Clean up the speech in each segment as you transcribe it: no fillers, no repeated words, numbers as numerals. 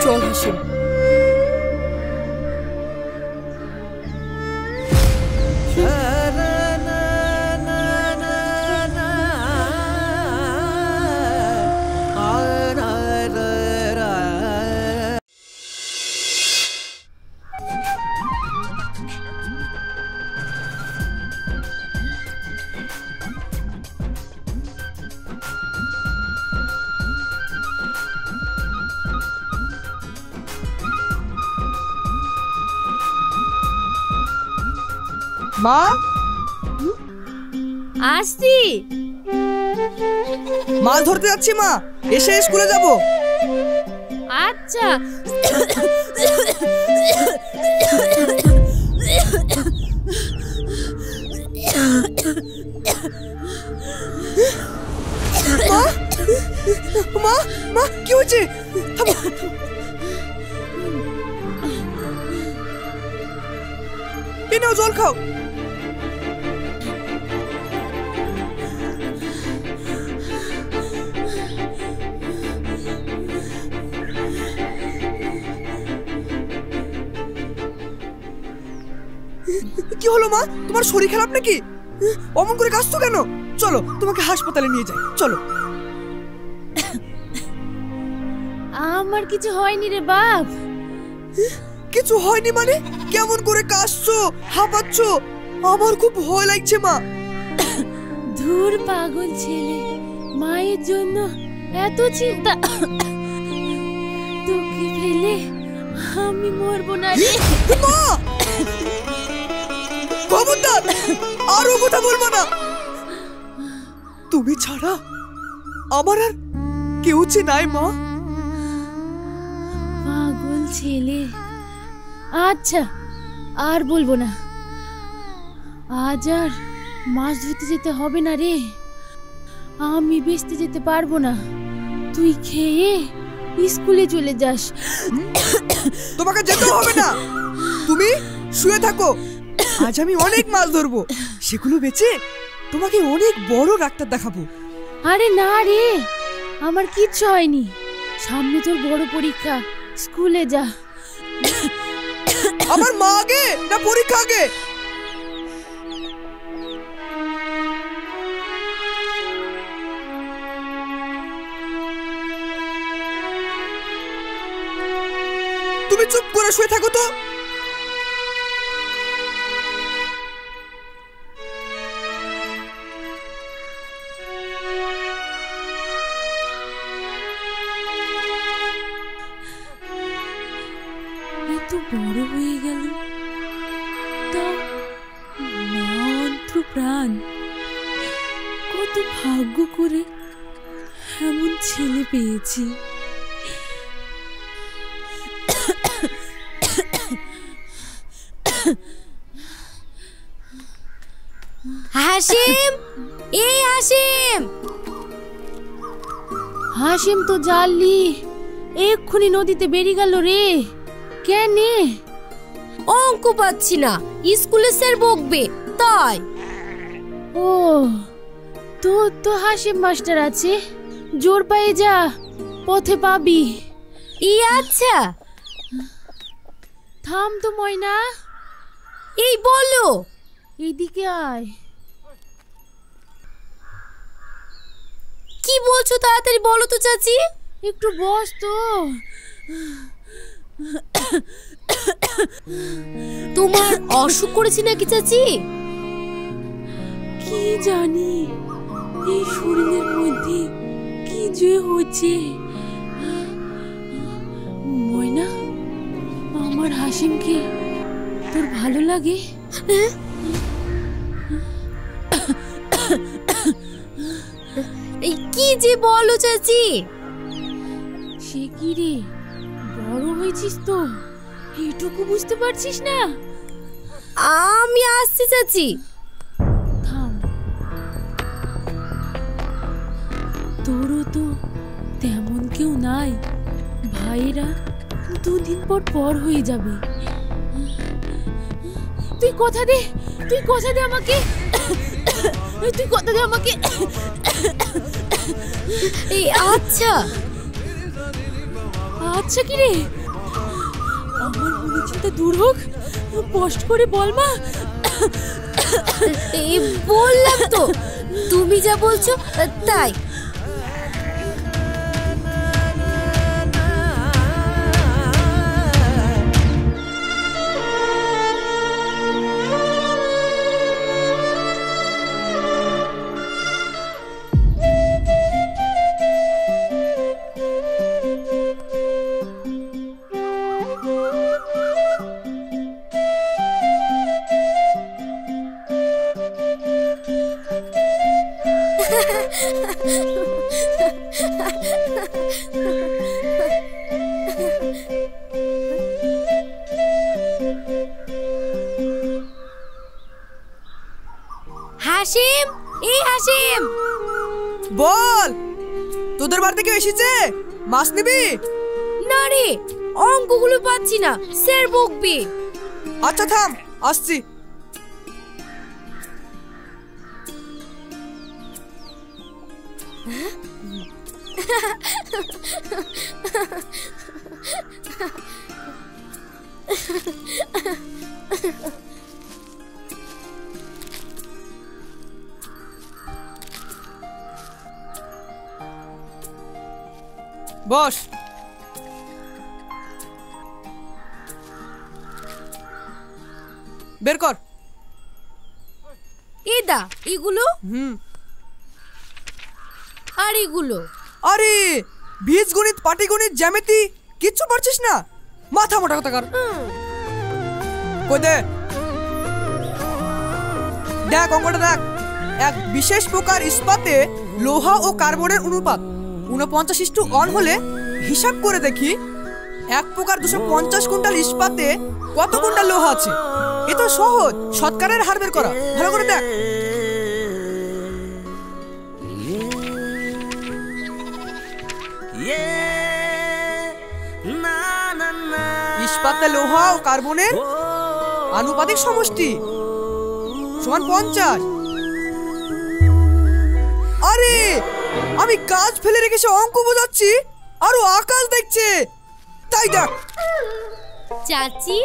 চল হাসিম। মা আসছি। মাছ ধরতে যাচ্ছি মা, এসে স্কুলে যাব। আচ্ছা। মা মা মা কি হয়েছে? নাও জল খাও। কি হলো মা, তোমার শরীর খারাপ নাকি? অমন করে কাঁদছো কেন? চলো তোমাকে হাসপাতালে নিয়ে যাই, চলো। আমার কিছু হয়নি রে বাপ। কিছু হয়নি মানে? কেমন করে কাঁদছো, হাঁপাচ্ছো? আমার খুব ভয় লাগছে মা। ধুর পাগল ছেলে, মায়ের জন্য এত চিন্তা। তোকে ফেলে আমি মরবো না রে। মা খবরদার, আরো কথা বলবো না। তুমি ছাড়া আমার আর কেউ যে নাই মা। পাগল ছেলে, আচ্ছা আর বলবো না। আজ আর মাছ ধরতে যেতে হবে না রে, আমি বেচতে যেতে পারবো না। তুই খেয়ে স্কুলে চলে যাস। তোমাকে যেতে হবে না, তুমি শুয়ে থাকো। আজ আমি অনেক মাছ ধরবো, সেগুলো বেচে তোমাকে অনেক বড় ডাক্তার দেখাবো। আরে না রে, আমার কিচ্ছু হয়নি। সামনে তোর বড় পরীক্ষা, স্কুলে যা। আমার মা আগে না পরীক্ষা আগে? তুমি চুপ করে শুয়ে থাকো তো। এত বড় হয়ে গেল, তা মা অন্ত্র প্রাণ। কত ভাগ্য করে এমন ছেলে পেয়েছি। হাসিম, এই হাসিম। হাসিম তো জানলি এক্ষুনি নদীতে বেরিয়ে গেল রে। কেন? অঙ্ক পাচ্ছি না, স্কুলে স্যার বকবে তাই। ও, তোর তো হাসিম মাস্টার আছে, জোর পায়ে যা, পথে পাবি। আচ্ছা থাম তো ময়না, এই বলো। এইদিকে আয়। কি বলছো, তাড়াতাড়ি বলো তো চাচি। একটু বস তো। তোমার অসুখ করেছে নাকি চাচি? কি জানি এই শরীরের মধ্যে কি যে হচ্ছে। ময়না, আমার হাসিমকে তোর ভালো লাগে? কি যে বলো চাচি। সে কি রে, বড় হয়েছিস তো, এইটুকু বুঝতে পারছিস না? আমি আসছি চাচি। থাম, তোরও তো তেমন কেউ নাই। ভাইরা দুদিন পর পর হয়ে যাবে। তুই কথা দে, তুই কথা দে আমাকে, তুই কথা দে আমাকে। এই আচ্ছা আচ্ছা কি রে? আমার মনে চিন্তা দূর হোক, কষ্ট করে বল মা। এই বললাম তো, তুমি যা বলছো তাই। হাসিম, এই হাসিম, বল, তোদের বাড়িতে কেউ এসেছে? মাছ নিবি? না রে, অঙ্কগুলো পাচ্ছি না, স্যার বকবে। আচ্ছা থাম, আসছি। বস। বের কর। এদা এগুলো আর এগুলো। আরে বীজগণিত, পাটিগণিত, জ্যামিতি কিচ্ছু পারছিস না? মাথা মোটা কথা কর। কই দে, দেখ অঙ্কটা দেখ। এক বিশেষ প্রকার ইস্পাতে লোহা ও কার্বনের অনুপাত 49:1 হলে হিসাব করে দেখি এক প্রকার 250 কুইন্টাল ইস্পাতে কত কুইন্টাল লোহা আছে। এ তো সহজ, শতকরার হার বের করা। ভালো করে দেখ। ইস্পাতে লোহা ও কার্বনের আনুপাতিক সমষ্টি সমান 50। আরে আমি কাজ ফেলে রেখেছি, অঙ্ক বোঝাচ্ছি, আরো আকাশ দেখছে। তাই দেখ। চাচি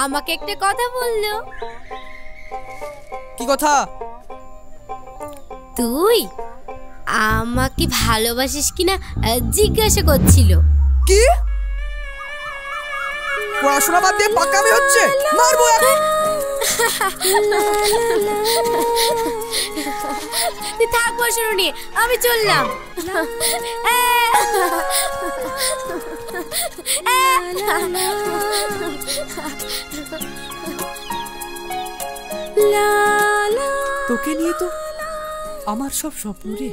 আমাকে একটা কথা বললো। কি কথা? তুই আমাকে ভালোবাসিস কিনা জিজ্ঞাসা করছিল। কি? পড়াশোনা বাদ দিয়ে পাকামি হচ্ছে, মারবো এখন। থাক পড়াশোনা নিয়ে, আমি চললাম। তোকে নিয়ে তো আমার সব স্বপ্ন রে।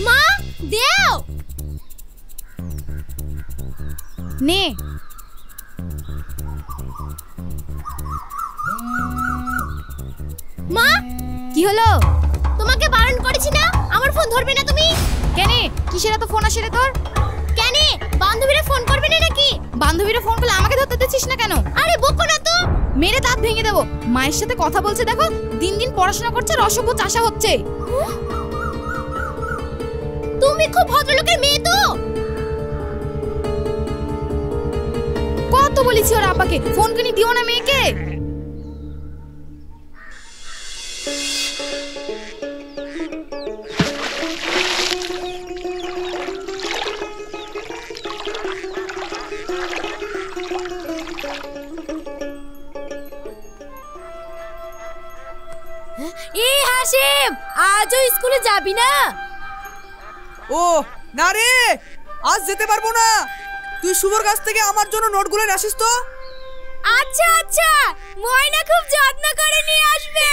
মা দেও নে। মা কি হলো? তোমাকে বারণ করেছি না, আমার ফোন ধরবে না তুমি। কেন? কিসের এত ফোন আসে রে তোর? কেন বান্ধবীরা ফোন করবে না নাকি? বান্ধবীরা ফোন করলে আমাকে ধরতে দিচ্ছিস না কেন? আরে বকো না তো, মেরে দাঁত ভেঙে দেবো। মায়ের সাথে কথা বলছে দেখো, দিন দিন পড়াশোনা করছে আর অসভ্য চাষা হচ্ছে। তুমি খুব ভদ্রলোকের মেয়ে তো। কত বলেছি ওর আব্বাকে ফোন কিনে দিও না মেয়েকে। এই হাসিম, আজও স্কুলে যাবি না? ও না রে, আজ যেতে পারবো না। তুই শুভর কাছ থেকে আমার জন্য নোটগুলো নিয়ে আসিস তো। আচ্ছা আচ্ছা, ময়না খুব যত্ন করে নিয়ে আসবে।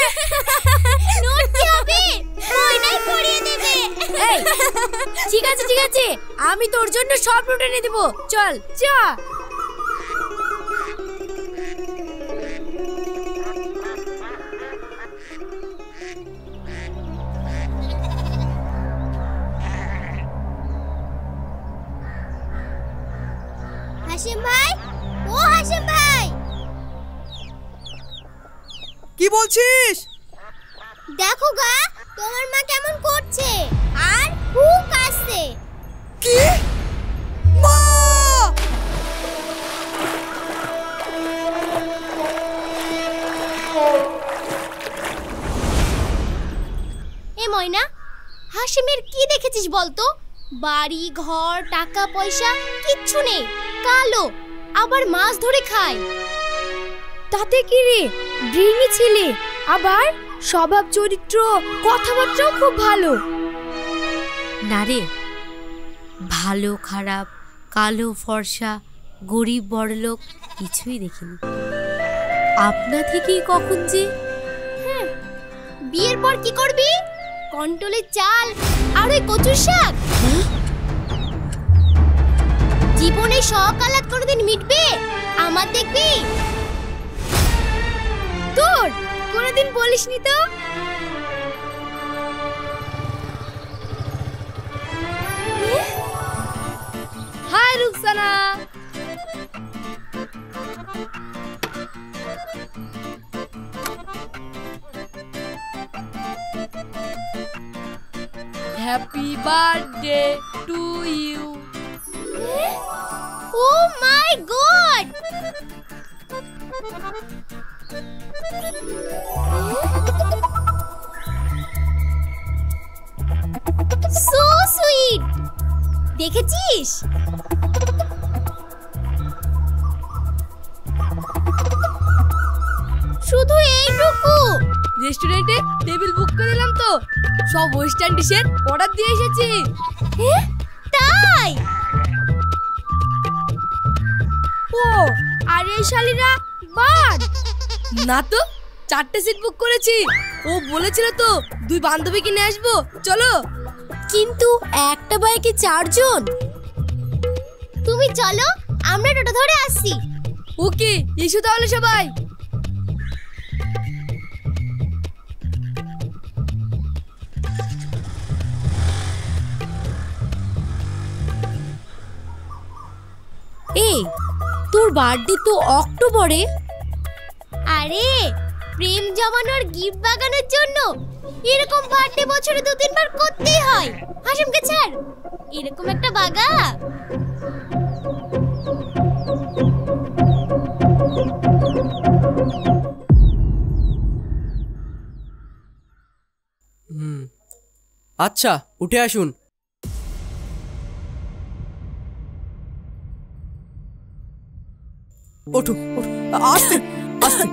নোট কি হবে? ময়নাই পড়িয়ে দেবে। এই ঠিক আছে ঠিক আছে, আমি তোর জন্য সব নোট এনে দেব। চল চ। হাসিম ভাই, ও হাসিম ভাই, কি বলছিস? দেখো গা তোমার মা কেমন করছে আর হুক আসছে। কি মা? এ ময়না, হাসিমের কি দেখেছিস বলতো? বাড়ি ঘর টাকা পয়সা কিচ্ছু নেই, কালো, আবার মাছ ধরে খায়। তাতে কি রে, ড্রিমি ছেলে, আবার স্বভাব চরিত্র কথাবার্তাও খুব ভালো। না রে, ভালো খারাপ, কালো ফর্সা, গরিব বড়লোক কিছুই দেখিনি। আপনা থেকেই কখন যে বিয়ের পর কি করবি? কন্ট্রোলের চাল আর ওই কচুর শাক? জীবনে শখ আহ্লাদ কোনোদিন মিটবে? আমার দেখবি? তোর কোনোদিন বলিসনি তো। Hi Ruksana. Happy birthday to you. Oh my god, so sweet. দেখেছিস? শুধু এইটুকু? রেস্টুরেন্টে টেবিল বুক করে দিলাম তো, সব ওয়েস্টার্ন ডিশের অর্ডার দিয়ে এসেছি। তাই? ও আর এই শালিরা বাদ না তো, 4টে সিট বুক করেছি। ও বলেছিল তো 2 বান্ধবীকে নিয়ে আসবো, চলো। কিন্তু একটা বাইকে 4 জন। তুমি চলো, আমরা টোটো ধরে আসছি। ওকে, এসো তাহলে সবাই। এই, তোর বার্থডে তো অক্টোবরে। আরে প্রেম জমানোর গিফট বাগানোর জন্য এরকম বার্থডে বছরে 2-3 বার করতেই হয়। হাসিমকে ছাড়, এরকম একটা বাগা। আচ্ছা, উঠে আসুন। ওঠো, আস্তে আস্তে।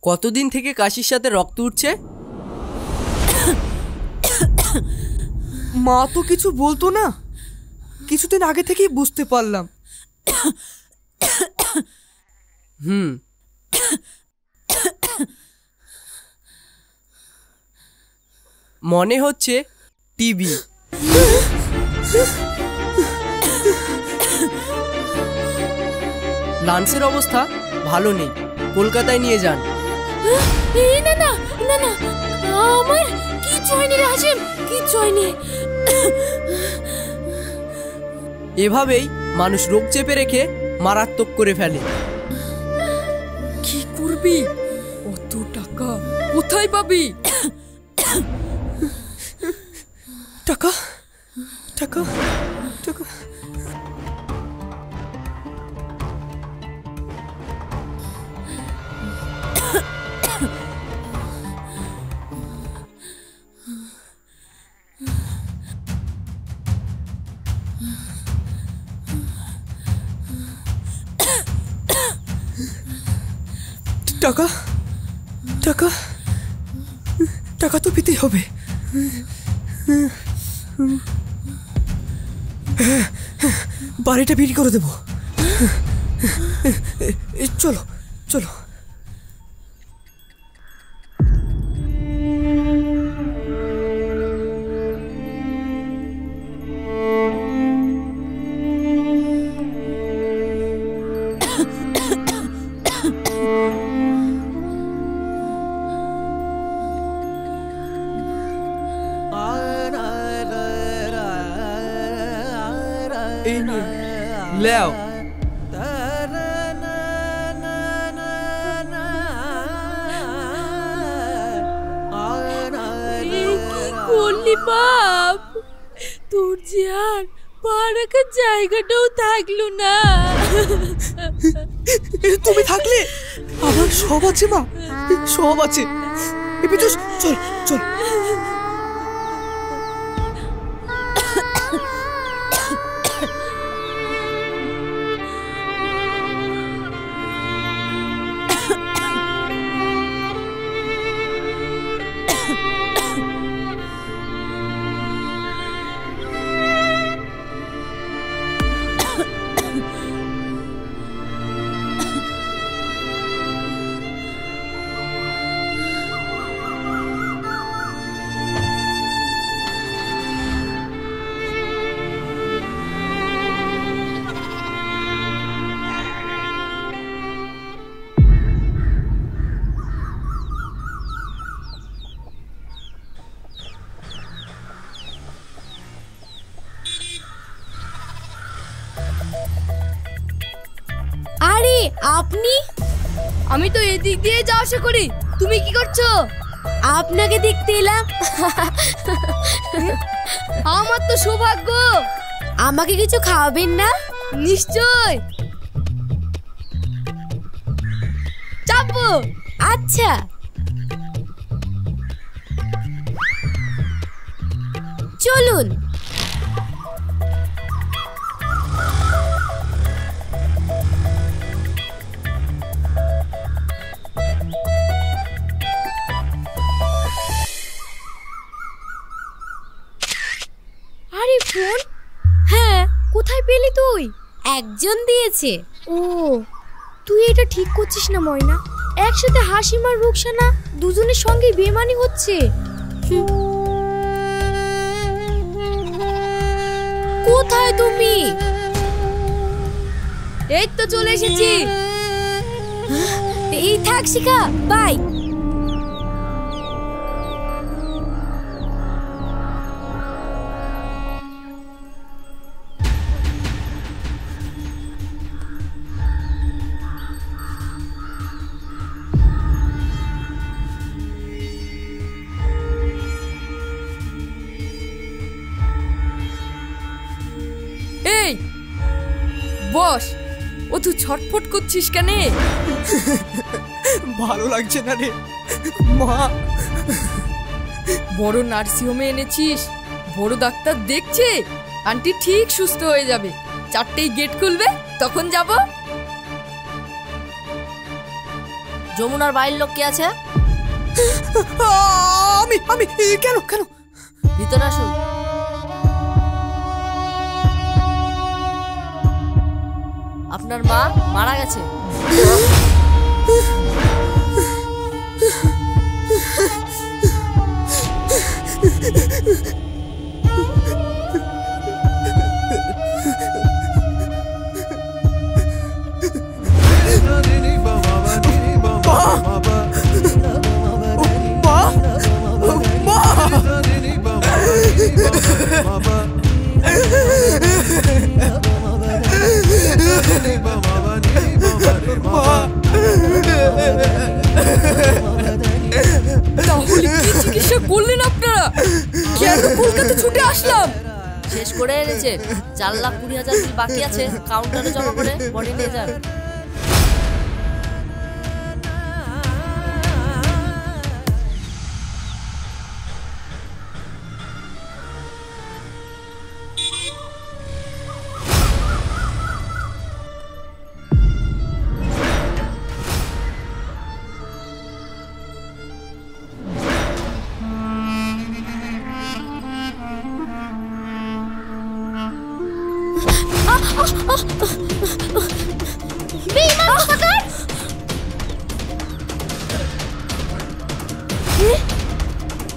কতদিন থেকে কাশির সাথে রক্ত উঠছে? মা তো কিছু বলতো না, কিছুদিন আগে থেকেই বুঝতে পারলাম। মনে হচ্ছে টিবি। লান্সের অবস্থা ভালো নেই, কলকাতায় নিয়ে যান। না না না না, আমার কিচ্ছু হয়নি রে হাসিম, কিচ্ছু হয়নি। এভাবেই মানুষ রোগ চেপে রেখে মারাত্মক করে ফেলে। কি করবি? অত টাকা কোথায় পাবি? টাকা টাকা টাকা টাকা টাকা টাকা তো পেতেই হবে। বাড়িটা বিক্রি করে দেবো। চলো চলো। এই নে লেও। করলি বাপ, তোর যে আর পা রাখার জায়গাটাও থাকলো না। তুমি থাকলে আমার সব আছে মা, সব আছে। বিটুস চল চল। আরে আপনি? আমি তো এদিক দিয়ে যাওয়া আসা করি, তুমি কি করছো? আপনাকে দেখতে এলাম। আমার তো সৌভাগ্য। আমাকে কিছু খাওয়াবেন না? নিশ্চয়, চাপবো। আচ্ছা। চলুন। আরে ফোন? হ্যাঁ, কোথায় পেলি তুই? একজন দিয়েছে। ও, তুই এটা ঠিক করছিস না ময়না। একসাথে হাসিমার রুকসানা দুজনের সঙ্গে বেমানি হচ্ছে। কোথায় তুমি? এই তো চলে এসেছি। এই থাক শিখা, বাই। এই বস, ও তুই ছটফট করছিস কেন? ভালো লাগছে না রে মা। বড় নার্সিংহোমে এনেছিস, বড় ডাক্তার দেখছে, আন্টি ঠিক সুস্থ হয়ে যাবে। 4টেই গেট খুলবে, তখন যাব। যমুনার বাইরের লোক কে আছে? আমি আমি কেন কেন? ভিতরে আসুন। আপনার মা মারা গেছে। তাহলে কি চিকিৎসা করলেন আপনারা? কেন কলকাতা ছুটে আসলাম? শেষ করে এনেছে। 4,20,000 বিল বাকি আছে, কাউন্টারে জমা করে বডি নিয়ে যান।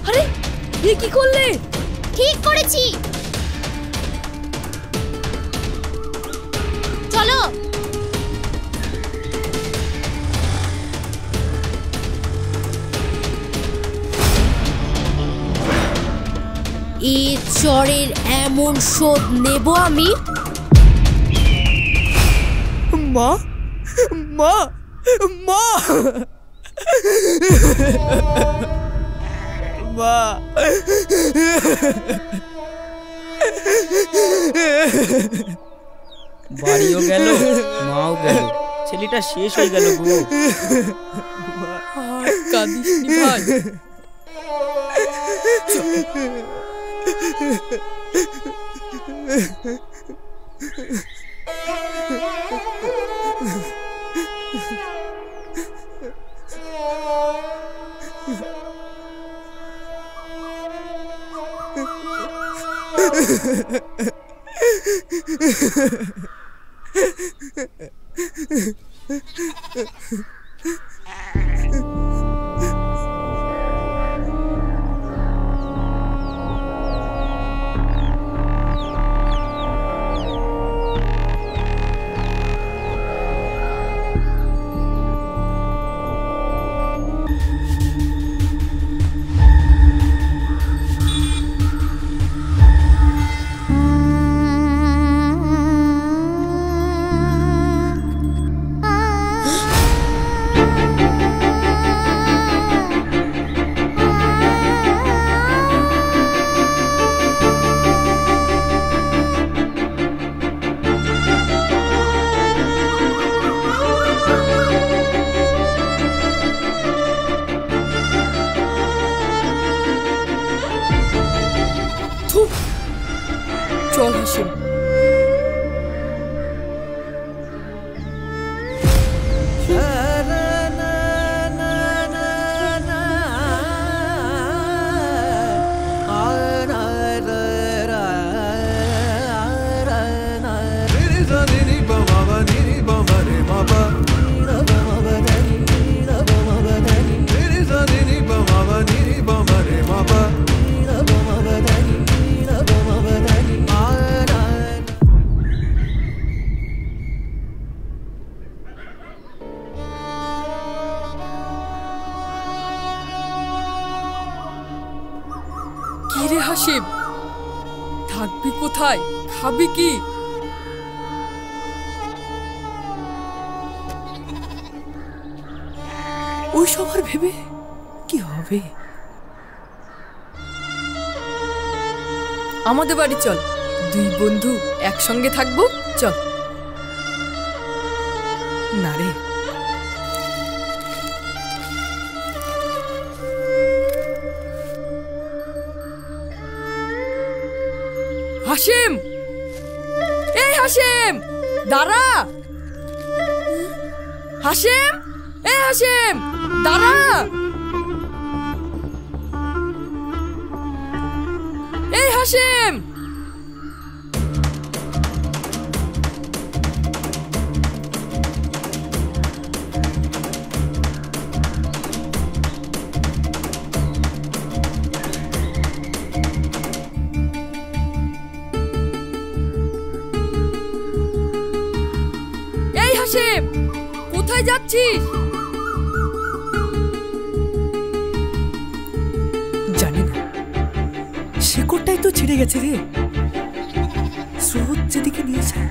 আরে এ কি করলে? ঠিক করেছি, চলো। এ চরের এমন শোধ নেব আমি। মা মা মা মা বাড়িও গেল, মাও গেল, ছেলেটা শেষ হয়ে গেল গো। কাঁদিস নি ভাই। চল হাসিম। কি রে হাসিম, থাকবি কোথায়, খাবি কি? ওই সব আর ভেবে কি হবে? আমাদের বাড়ি চল, দুই বন্ধু একসঙ্গে থাকবো, চল। না রে, হাসিম, এই হাসিম দাঁড়া। হাসিম, এই হাসিম দাঁড়া। এই হাসিম, হাসিম কোথায় যাচ্ছিস? জানি না, শেকড়টাই তো ছিঁড়ে গেছে রে। স্রোত যেদিকে নিয়ে যায়